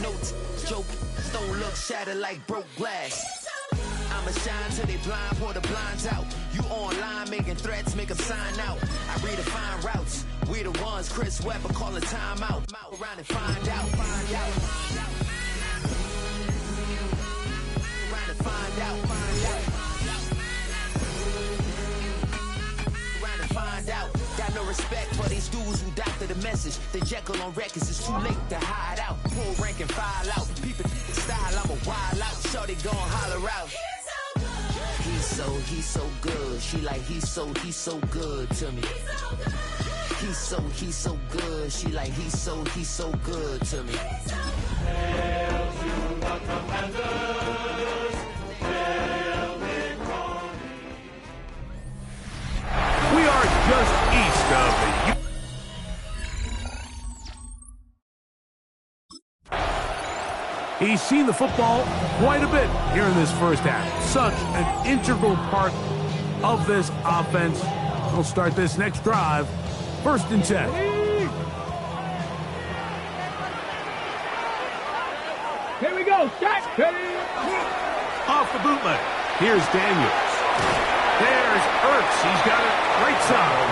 no joke. Stone look shattered like broke glass. I'ma shine till they blind, pour the blinds out. You online making threats, make them sign out. I redefine routes. We the ones Chris Webber calling time out. Around and find out. Find out. Around and find out. Around and find out. Got no respect for these dudes who doctor the message. The Jekyll on records, it's too late to hide out. Pull rank and file out. People style, I'm a wild out. Shorty gon' holler out. He's so good. She like he's so good to me. He's so good. She like he's so good to me. Hail to the Commanders. Hail victory. We are just east of the He's seen the football quite a bit here in this first half. Such an integral part of this offense. We'll start this next drive. 1st and 10. Here we go. Shot. Off the bootleg. Here's Daniels. There's Ertz. He's got it right side.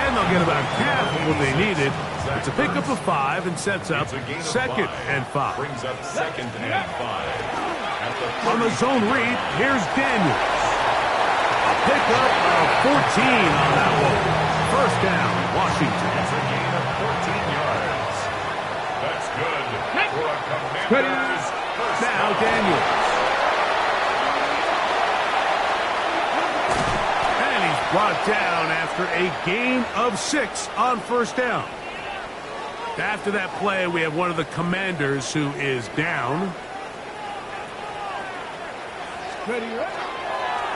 And they'll get about half of what they needed. It's a pickup of 5 and sets up 2nd and 5. Brings up 2nd and 5. On the zone read, here's Daniels. A pickup of 14 on that one. 1st down, Washington. It's a gain of 14 yards. That's good for a Commanders. Now Daniels. And he's brought down after a gain of 6 on 1st down. After that play, we have one of the Commanders who is down.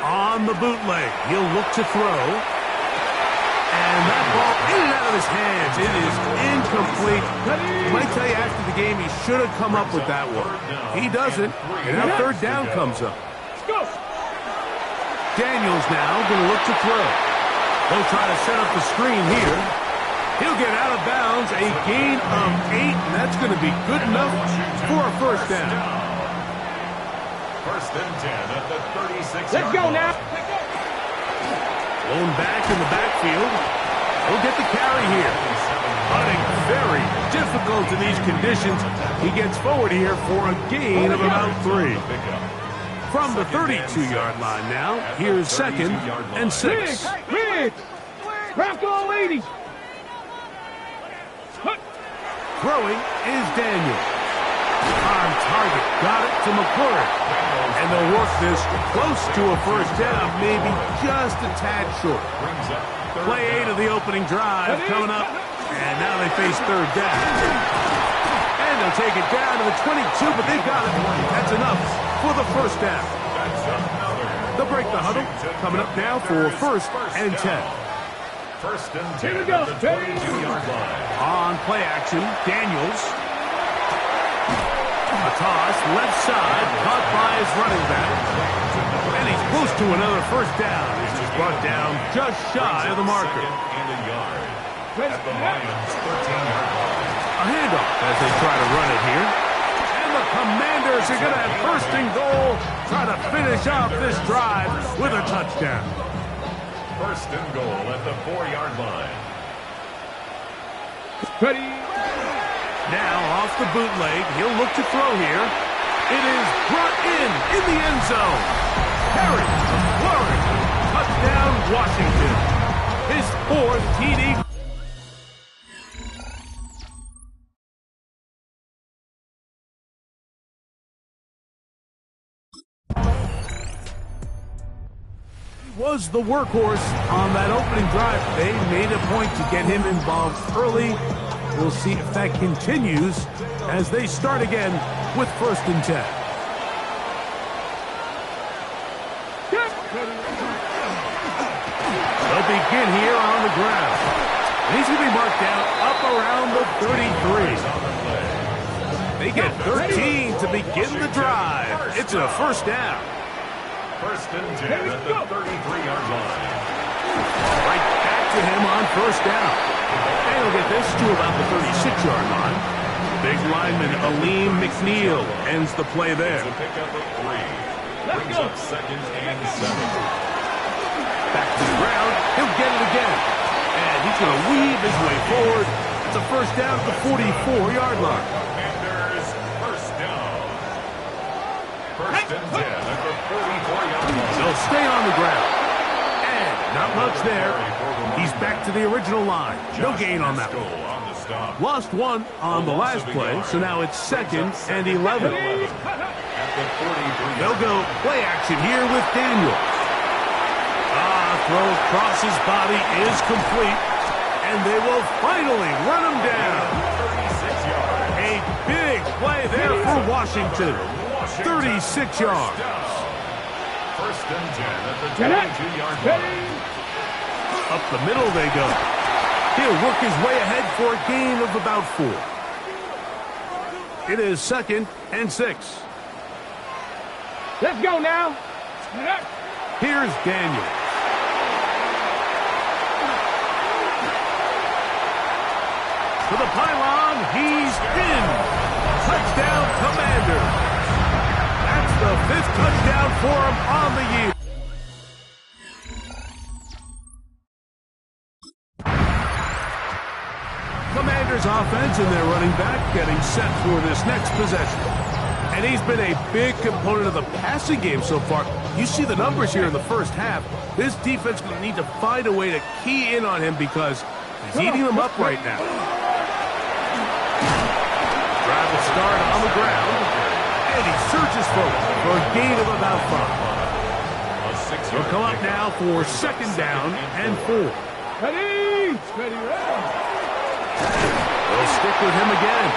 On the bootleg, he'll look to throw. And that ball in and out of his hands. It is incomplete. I might tell you after the game he should have come up with that one. He doesn't. And now 3rd down comes up. Daniels now going to look to throw. They'll try to set up the screen here. He'll get out of bounds, a gain of 8, and that's going to be good enough for a 1st down. 1st and 10 at the 36. Let's go now. Blown back in the backfield. He'll get the carry here. Hunting very difficult in these conditions. He gets forward here for a gain of about 3. From the 32-yard line now, here's 2nd and 6. Big. Bronco ladies. Throwing is Daniel. On target. Got it to McClure. And they'll work this close to a 1st down, maybe just a tad short. Play 8 of the opening drive coming up. And now they face 3rd down. And they'll take it down to the 22, but they've got it. That's enough for the 1st down. They'll break the huddle. Coming up now for 1st and 10. 1st and 10 at the 22-yard line. On play action, Daniels. A toss, left side, caught by his running back. And he's close to another 1st down. He's brought down just shy of the marker. And a yard at the Lions' 13-yard line. A handoff as they try to run it here. And the Commanders are going to have 1st and goal, try to finish off this drive with a touchdown. 1st and goal at the 4-yard line. Ready. Now off the bootleg, he'll look to throw here. It is brought in the end zone. Harry McLaurin, touchdown Washington. His 4th TD. Was the workhorse on that opening drive. They made a point to get him involved early. We'll see if that continues as they start again with 1st and 10. They'll begin here on the ground. And he's going to be marked down up around the 33. They get 13 to begin the drive. It's a 1st down. 1st and 10 at the 33-yard line. Right back to him on 1st down. And he'll get this to about the 36-yard line. Big lineman Aleem McNeil ends the play there. It's a pickup of 3. Brings up 2nd and 7. Back to the ground. He'll get it again. And he's going to weave his way forward. It's a first down at the 44-yard line. Commanders first down. First and 10 at the 44-yard line. They'll stay on the ground. And not much there. He's back to the original line. No gain on that one. Lost 1 on the last play, so now it's 2nd and 11. They'll go play action here with Daniels. Throw across his body is complete, and they will finally run him down. A big play there for Washington. 36 yards. First and 10 at the 22-yard line. Up the middle they go. He'll work his way ahead for a gain of about 4. It is 2nd and 6. Let's go now. Here's Daniels. To the pylon, he's in. Touchdown, Commanders. That's the 5th touchdown for him on the year. Commanders offense and their running back getting set for this next possession. And he's been a big component of the passing game so far. You see the numbers here in the first half. This defense is going to need to find a way to key in on him because he's eating them up right now. Drive will start on the ground, and he surges forward for a gain of about 5. He'll come up now for 2nd down and 4. Ready. They'll stick with him again.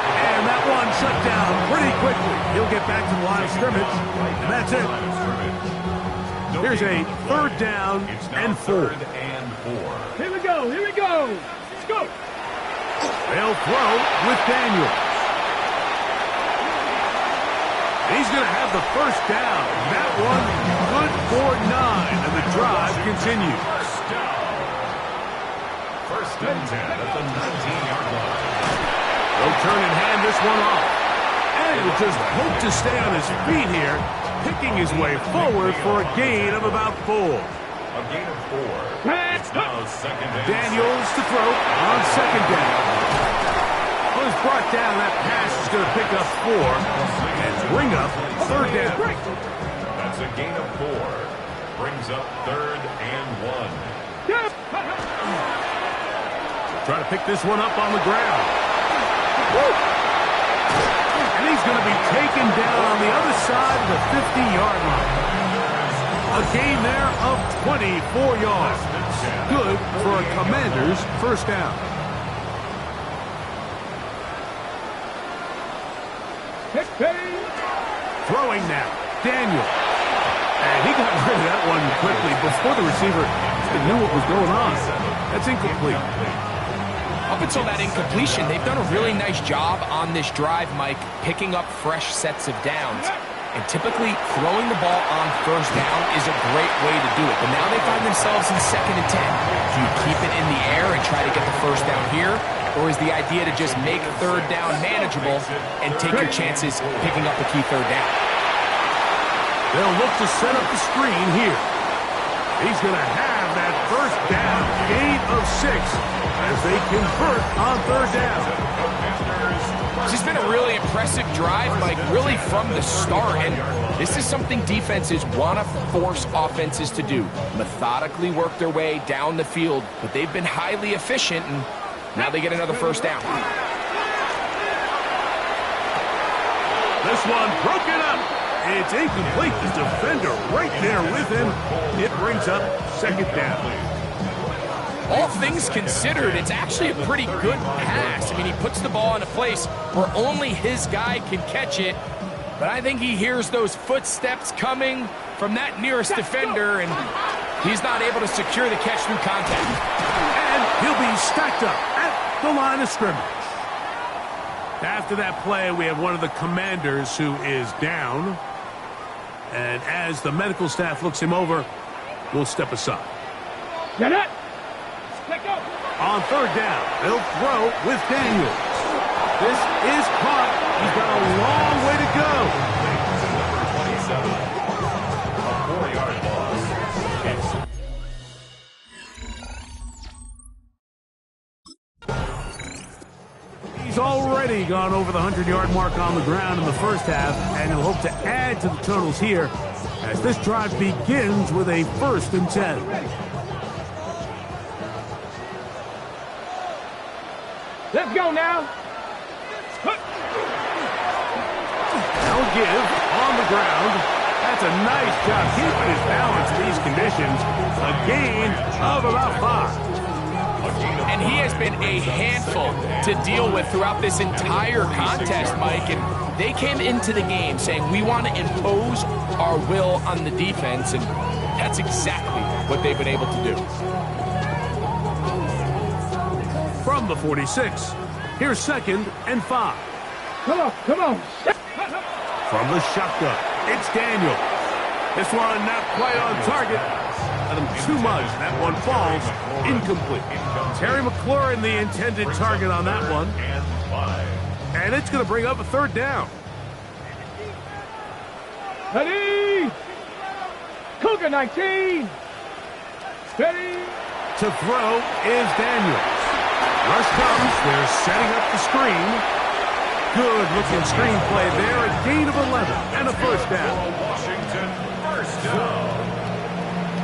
And that one shut down pretty quickly. He'll get back to the line of scrimmage, and that's it. Here's a 3rd down and 4. Here we go. Let's go. They'll throw with Daniel. He's going to have the first down. That one good for 9, and the drive continues. First and 10 at the 19-yard line. They'll turn and hand this one off. And he'll just hope to stay on his feet here, picking his way forward for a gain of about 4. A gain of 4. It's now 2nd and Daniels to throw on 2nd down. When it's brought down, that pass is going to pick up 4 and bring up 3rd down. That's a gain of 4. Brings up 3rd and 1. Try to pick this one up on the ground. And he's going to be taken down on the other side of the 50-yard line. A gain there of 24 yards. Good for a Commanders first down. Throwing now, Daniel. And he got rid of that one quickly before the receiver knew what was going on. That's incomplete. Up until that incompletion, they've done a really nice job on this drive, Mike, picking up fresh sets of downs. And typically, throwing the ball on first down is a great way to do it. But now they find themselves in 2nd and 10. Do you keep it in the air and try to get the first down here? Or is the idea to just make 3rd down manageable and take your chances picking up the key 3rd down? They'll look to set up the screen here. He's going to have that first down, gain of 6, as they convert on 3rd down. This has been a really impressive drive, Mike, really from the start. And this is something defenses want to force offenses to do. Methodically work their way down the field, but they've been highly efficient, and now they get another first down. This one broken up. It's incomplete. The defender right there with him. It brings up 2nd down. All things considered, it's actually a pretty good pass. I mean, he puts the ball in a place where only his guy can catch it. But I think he hears those footsteps coming from that nearest defender, and he's not able to secure the catch through contact. And he'll be stacked up at the line of scrimmage. After that play, we have one of the Commanders who is down. And as the medical staff looks him over, we'll step aside. Get it. On 3rd down, they'll throw with Daniels. This is caught. He's got a long way to go. Number 27, a 4-yard loss. He's already gone over the 100-yard mark on the ground in the first half, and he'll hope to add to the totals here as this drive begins with a 1st and 10. Let's go now. Now give on the ground. That's a nice job keeping his balance in these conditions. A gain of about 5. And he has been a handful to deal with throughout this entire contest, Mike. And they came into the game saying, we want to impose our will on the defense. And that's exactly what they've been able to do. From the 46, here's 2nd and 5. Come on, come on. From the shotgun, it's Daniel. This one not quite on target. Let him too much. That one falls incomplete. Terry McLaurin, the intended target on that one. And it's going to bring up a 3rd down. Ready? Cougar 19. Ready? To throw is Daniels. Rush comes. They're setting up the screen. Good looking screenplay there. A gain of 11 and a 1st down. Washington, 1st down.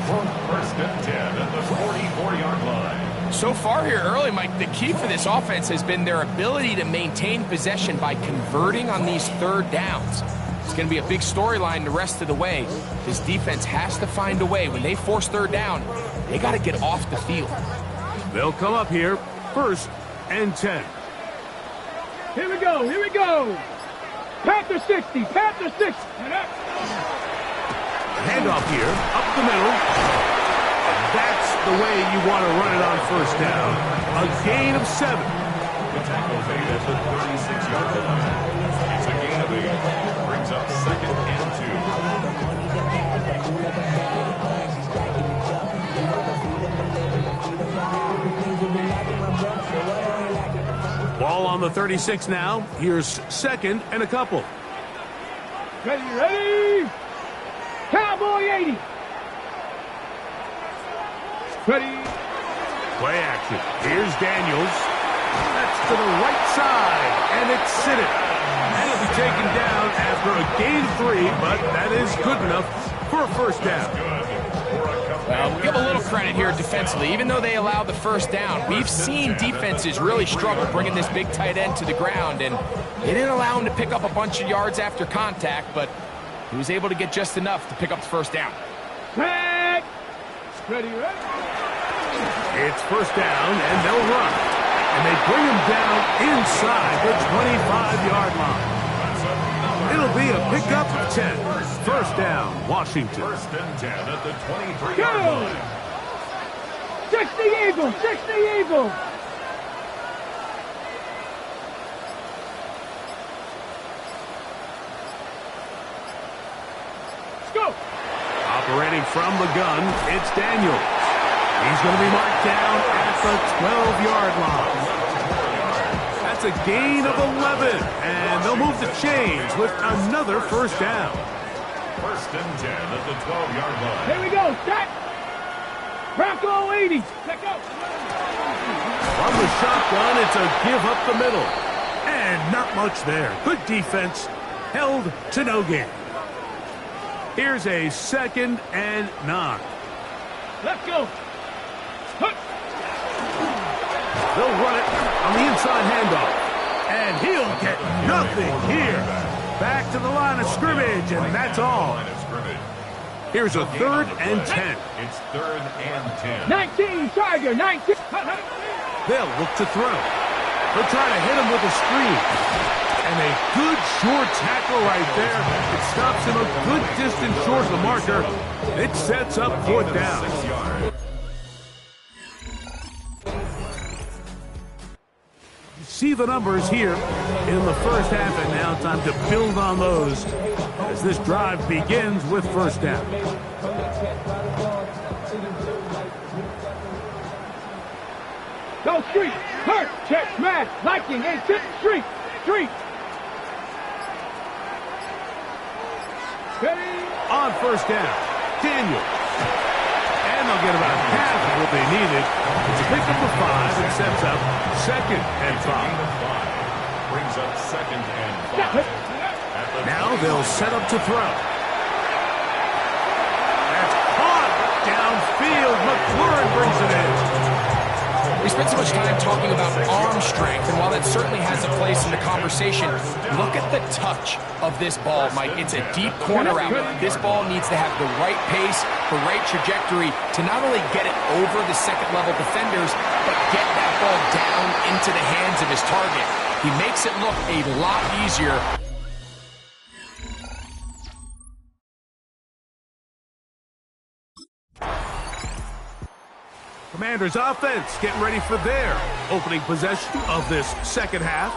1st and 10 at the 44-yard line. So far here early, Mike, the key for this offense has been their ability to maintain possession by converting on these 3rd downs. It's going to be a big storyline the rest of the way. This defense has to find a way. When they force 3rd down, they got to get off the field. They'll come up here, 1st and 10. Here we go, here we go. Panther 60, Panther 60. Handoff here, up the middle. And that's the way you want to run it on 1st down. A gain of 7. The tackle made at the 36-yard line. It's a gain of 8. Brings up 2nd and 2. Ball on the 36 now. Here's 2nd and a couple. Ready, ready. Cowboy 80. Ready. Play action. Here's Daniels. That's to the right side, and it's Siddick. And he'll be taken down after a gain of 3, but that is good enough for a 1st down. Well, we'll give a little credit here defensively. Even though they allowed the 1st down, we've seen defenses really struggle bringing this big tight end to the ground, and they didn't allow him to pick up a bunch of yards after contact, but he was able to get just enough to pick up the 1st down. Set. Ready, ready. It's 1st down, and they'll run. And they bring him down inside the 25-yard line. It'll be a pickup of 10. 1st down, Washington. 1st and 10 at the 23-yard Go. line. 60 Eagles, 60 Eagles. Let's go. Operating from the gun, it's Daniels. He's going to be marked down at the 12-yard line. That's a gain of 11, and they'll move the chains with another 1st down. 1st and 10 at the 12-yard line. Here we go, set. Bronco 80. Let go. From the shotgun, it's a give up the middle. And not much there. Good defense. Held to no gain. Here's a 2nd and 9. Let's go. They'll run it on the inside handoff. And he'll get nothing here. Back to the line of scrimmage, and that's all. Line of scrimmage. Here's a 3rd and 10. It's 3rd and 10. 19, Tiger, 19. They'll look to throw. They'll try to hit him with a screen. And a good short tackle right there. It stops him a good distance short of the marker. It sets up 4th down. 6 yards. See the numbers here in the 1st half, and now time to build on those as this drive begins with 1st down. Go street, hurt, check, smash, liking, and tip street. 3. Ready? On first down, Daniels. And they'll get about half of what they needed. It's a pickup of 5 and sets up 2nd and 5. Brings up 2nd and 5. Now they'll set up to throw. That's caught downfield. McLaurin brings it in. We spent so much time talking about arm strength, and while that certainly has a place in the conversation, look at the touch of this ball, Mike. It's a deep corner out. This ball needs to have the right pace, the right trajectory to not only get it over the second-level defenders, but get that ball down into the hands of his target. He makes it look a lot easier. Commanders offense getting ready for their opening possession of this second half.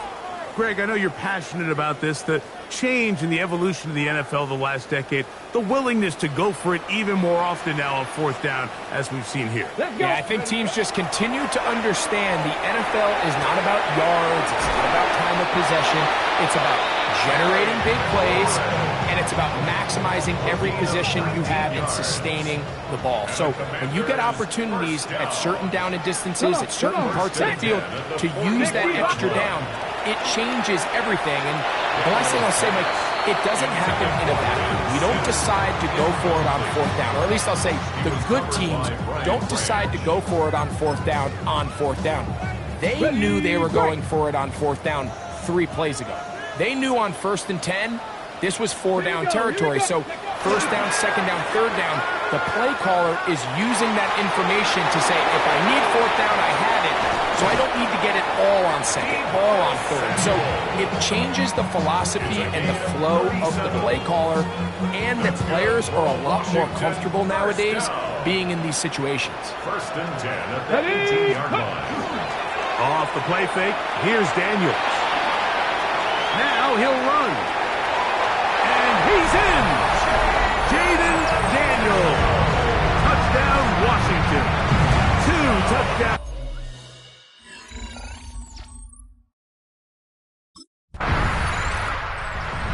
Greg, I know you're passionate about this, the change in the evolution of the NFL the last decade, the willingness to go for it even more often now on fourth down, as we've seen here. Yeah, I think teams just continue to understand the NFL is not about yards, it's not about time of possession, it's about generating big plays, and it's about maximizing every position you have in sustaining the ball. So when you get opportunities at certain down and distances, at certain parts of the field, to use that extra down, it changes everything. And the last thing I'll say, Mike, it doesn't happen in a vacuum. We don't decide to go for it on fourth down, or at least I'll say the good teams don't decide to go for it on fourth down They knew they were going for it on fourth down 3 plays ago. They knew on 1st and 10, this was 4-down territory. So 1st down, 2nd down, 3rd down, the play caller is using that information to say, if I need 4th down, I have it. So I don't need to get it all on 2nd, all on 3rd. So it changes the philosophy and the flow of the play caller, and that players are a lot more comfortable nowadays being in these situations. 1st and 10 at the 18-yard line. Off the play fake, here's Daniels. Now he'll run. And he's in. Jaden Daniels. Touchdown, Washington. 2 touchdowns.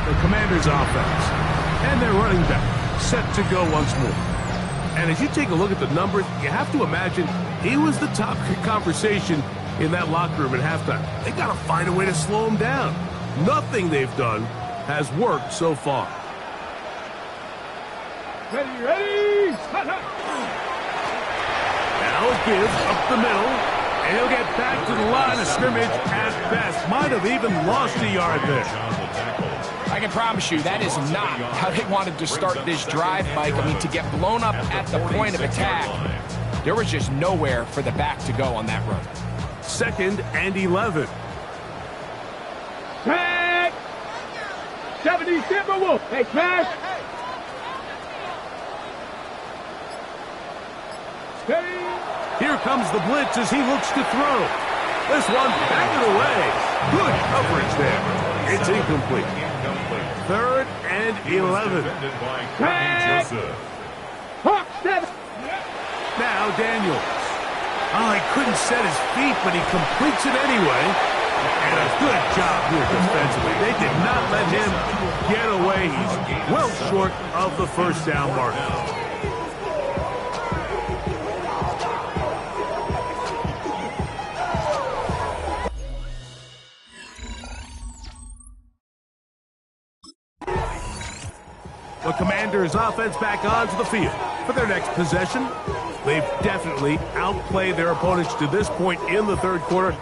The Commanders' offense and their running back set to go once more. And as you take a look at the numbers, you have to imagine he was the top conversation in that locker room at halftime. They got to find a way to slow him down. Nothing they've done has worked so far. Ready. Now a give up the middle, and he'll get back to the line of scrimmage at best. Might have even lost a yard there. I can promise you that is not how they wanted to start this drive, Mike. I mean, to get blown up at the point of attack, there was just nowhere for the back to go on that run. 2nd and 11. Tag! 70 Timberwolf. Hey, Cash. Steady. Here comes the blitz as he looks to throw. This one batted away. Good coverage there. It's incomplete. 3rd and 11. Tag! Hawk 7. Now Daniels. Oh, he couldn't set his feet, but he completes it anyway. And a good job here defensively. They did not let him get away. He's well short of the 1st down mark. The Commanders' offense back onto the field for their next possession. They've definitely outplayed their opponents to this point in the 3rd quarter.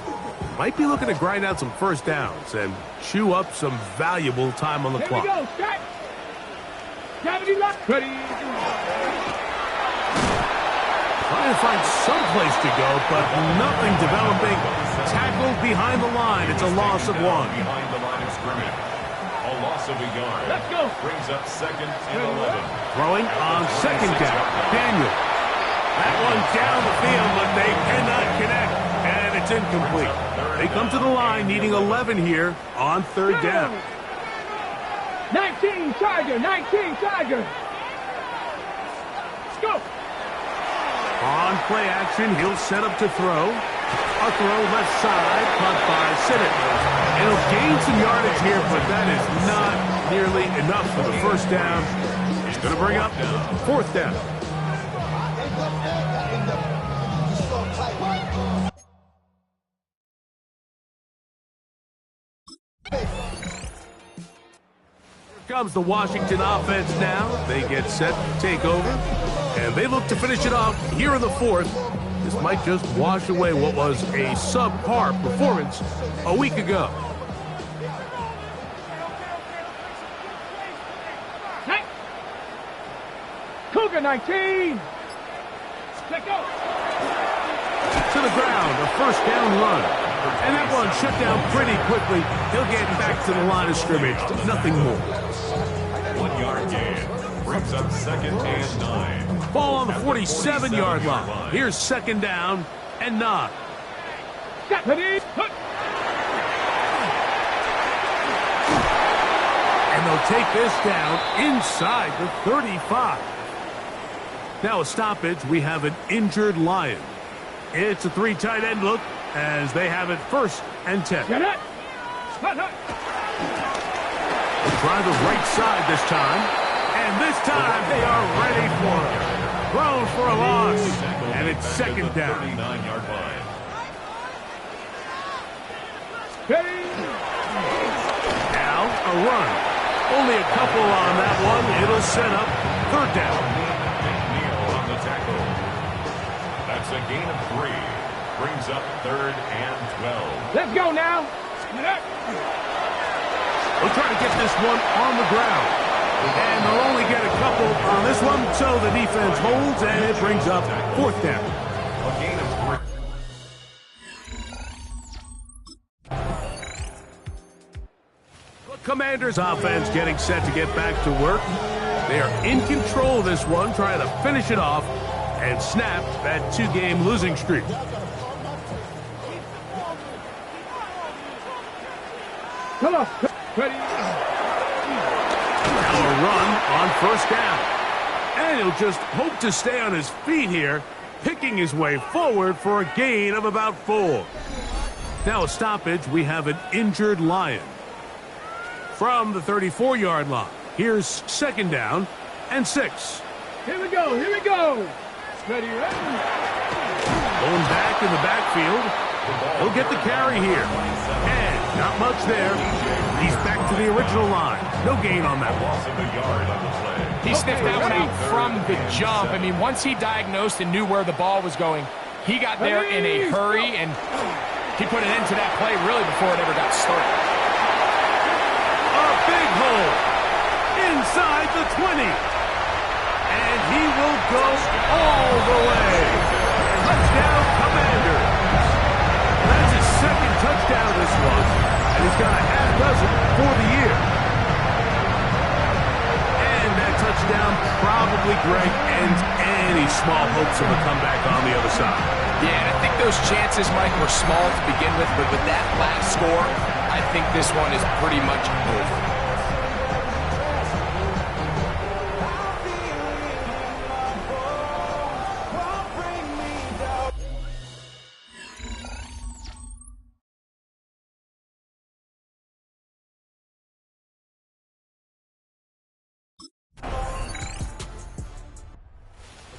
Might be looking to grind out some 1st downs and chew up some valuable time on the clock. Here we go, Scott. 70 left. Ready. Trying to find some place to go, but nothing developing. Tackled behind the line. It's a loss of 1. Behind the line of scrimmage. A loss of a yard. Let's go. Brings up 2nd and 11. Throwing on 2nd down. Daniel. That one down the field, but they cannot connect, and it's incomplete. They come to the line needing 11 here on 3rd down. 19 Tiger. 19 Tiger. Let's go. On play action, he'll set up to throw. A throw left side, caught by Sinnott. And he'll gain some yardage here, but that is not nearly enough for the first down. He's going to bring up fourth down. Here comes the Washington offense now. They get set to take over, and they look to finish it off here in the fourth. This might just wash away what was a subpar performance a week ago. Cougar 19. Let go. To the ground, a first down run. And that one shut down pretty quickly. He'll get back to the line of scrimmage. Nothing more. 1 yard gain. Brings up second and 9. Ball on the 47-yard line. Here's second down and 9. And they'll take this down inside the 35. Now a stoppage. We have an injured Lion. It's a 3 tight end look as they have it first and 10. Get it. We'll try the right side this time. And this time they are ready for it. Thrown for a loss. And it's second down. 39-yard line. Now a run. Only a couple on that one. It'll set up third down. McNeil on the tackle. That's a gain of 3. Brings up third and 12. Let's go now. We'll try to get this one on the ground. And they'll only get a couple on this one, so the defense holds, and it brings up fourth down. A gain of 3. The Commanders' offense getting set to get back to work. They are in control of this one, trying to finish it off and snap that 2-game losing streak. Come on. Ready. Now a run on first down. And he'll just hope to stay on his feet here, picking his way forward for a gain of about 4. Now a stoppage. We have an injured Lion. From the 34-yard line, here's second down and 6. Here we go. Here we go. Ready, ready. Going back in the backfield. He'll get the carry here. And not much there. He's back to the original line. No gain on that Loss of a yard on the play. He sniffed that one out from the jump. I mean, once he diagnosed and knew where the ball was going, he got there in a hurry, and he put an end to that play really before it ever got started. A big hole inside the 20. And he will go all the way. Touchdown, Commanders. That's his second touchdown of this one. And he's got a half dozen for the year. And that touchdown probably, Greg, ends any small hopes of a comeback on the other side. Yeah, and I think those chances, Mike, were small to begin with, but with that last score, I think this one is pretty much over.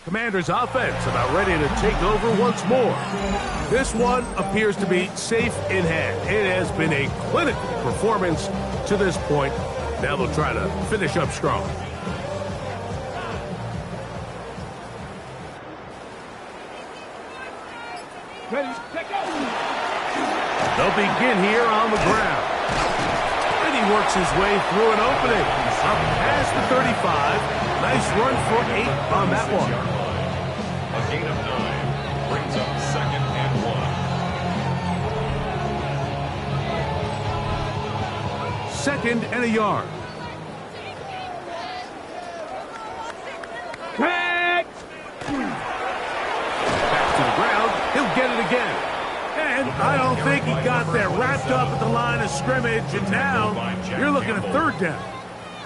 Commanders offense about ready to take over once more. This one appears to be safe in hand. It has been a clinical performance to this point. Now they'll try to finish up strong. Ready, take go. They'll begin here on the ground. And he works his way through an opening. Up past the 35. Nice run for 8 on that one. A gain of 9 brings up second and 1. Second and a yard. Back. Back to the ground. He'll get it again. And I don't think he got there. Wrapped up at the line of scrimmage. And now you're looking at third down.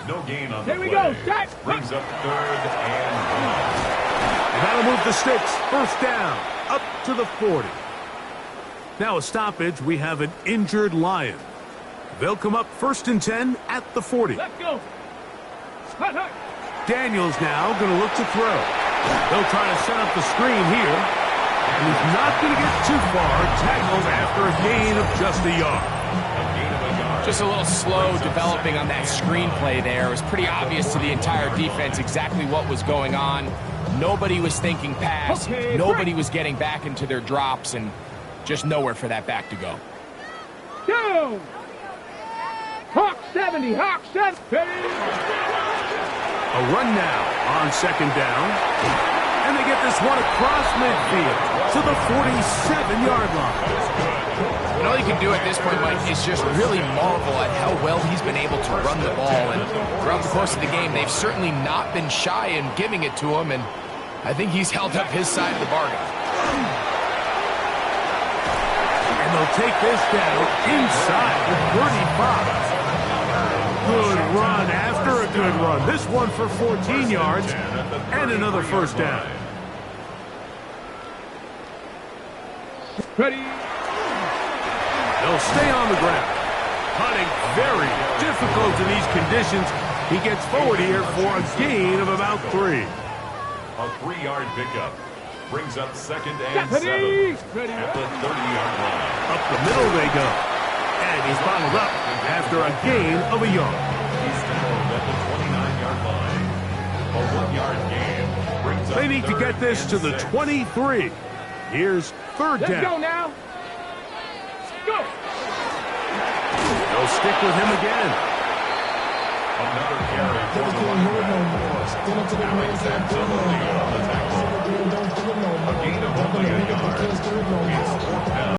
No gain on the Here we play. go, set. Brings up third and 1. And that'll move the sticks. First down. Up to the 40. Now a stoppage, we have an injured Lion. They'll come up 1st and 10 at the 40. Let's go. Hut, hut. Daniels now going to look to throw. They'll try to set up the screen here. And he's not going to get too far. Tackled after a gain of just a yard. Just a little slow developing on that screenplay there. It was pretty obvious to the entire defense exactly what was going on. Nobody was thinking pass. Okay, Nobody was getting back into their drops, and just nowhere for that back to go. Go. Hawk 70. Hawk 70. A run now on 2nd down. And they get this one across midfield to the 47-yard line. And all you can do at this point, Mike, is just really marvel at how well he's been able to run the ball. And throughout the course of the game, they've certainly not been shy in giving it to him. And I think he's held up his side of the bargain. And they'll take this down inside the 35. Good run after a good run. This one for 14 yards and another 1st down. Ready. They'll stay on the ground. Hunting very difficult in these conditions. He gets forward here for a gain of about 3. A 3-yard pickup brings up 2nd and 7 Ready. at the 30-yard line. Up the middle they go. And he's bottled up after a gain of a yard. He's tackled at the 29-yard line. A 1-yard gain brings up They need to 3rd get this and to the 6. 23. Here's 3rd Let's go down. now. Go. They'll stick with him again. Another carry for the running back. Alex Anzalone on the tackle. A gain of only a yard. It's 4th down.